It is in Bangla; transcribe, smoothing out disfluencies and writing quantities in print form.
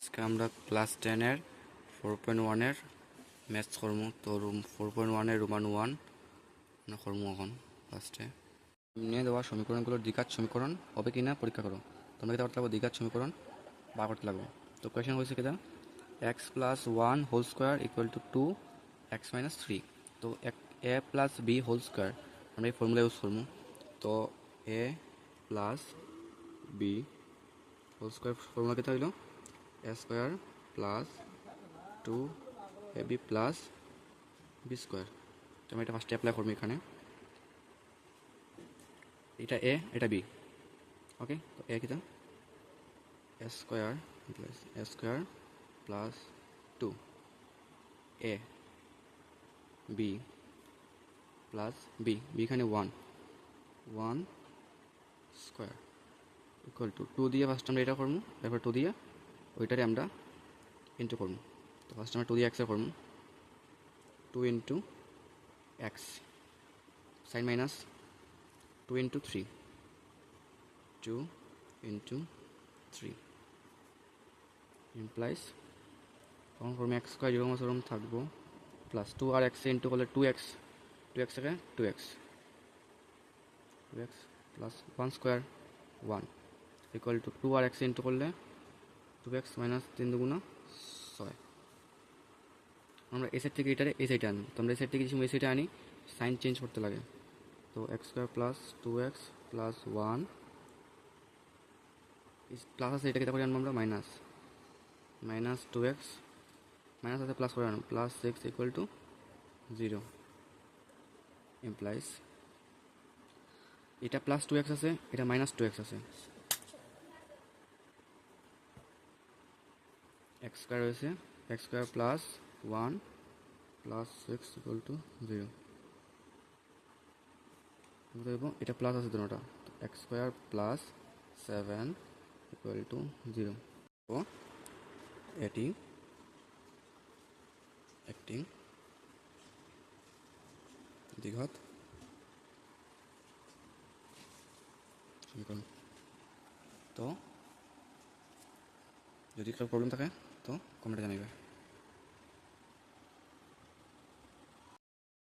আজকে আমরা ক্লাস 10-এর 4.1-এর ম্যাথস করবো। তো 4.1-এর রোমান 1 না করবো এখন ফার্স্টে। নিয়ে দেওয়া সমীকরণগুলোর দ্বিঘাত সমীকরণ হবে কি না পরীক্ষা করো। তোমরা কেটে করতে লাগবো দ্বিঘাত সমীকরণ বার করতে লাগবো। তো কোয়েশ্চেন হয়েছে কেটা x plus 1 whole square equal to 2x minus 3। তো a plus b whole square আমরা এই ফর্মুলা ইউজ করবো। তো a plus b whole square formula কেটে হইল a square plus 2ab plus b square. তো আমি এটা ফার্স্টে অ্যাপ্লাই করবো এখানে। এটা এ এটা বি, ওকে। তো এ কিটা এ square plus A square plus 2 A B plus B B এখানে 1 স্কোয়ার ইকুয়াল টু 2 দিয়ে ফার্স্ট আমরা এটা করবো, তারপর 2 দিয়ে ওইটারে আমরা ইন্টু করবো। তো ফার্স্ট আমরা 2 দিয়ে এক্সে করবো, 2 into x sine minus 2 into 3 2 into 3 implies তখন ফর্মে এক্স স্কোয়ার যেরকম সেরকম থাকবো প্লাস 2 আর এক্সে ইন্টু করলে 2x থেকে 2x plus 1 square 1 equal to 2 আর এক্সে ইন্টু করলে 2x মাইনাস 3 দুগুণা 6। আমরা এই সাইড থেকে এটারে এই সাইডে আনি। তো আমরা এই সাইড থেকে এই সাইডে আনি, সাইন চেঞ্জ করতে লাগে। তো x square plus 2x plus 1 plus আছে, এটাকে তারপরে আনবো আমরা মাইনাস 2x মাইনাস আছে প্লাস করে আনবো প্লাস 6 ইকুয়াল টু 0 ইমপ্লাইজ এটা প্লাস 2x আছে, এটা মাইনাস 2x আছে, এক্স স্কোয়ার হয়েছে x square plus 1 plus 6 equal to 0। দেখবো এটা প্লাস আছে দুটোটা, x square plus 7 equal to 0। তো এটি একটি দ্বিঘাত সমীকরণ। তো যদি কারো প্রবলেম থাকে তো কমেন্টে জানাইবে।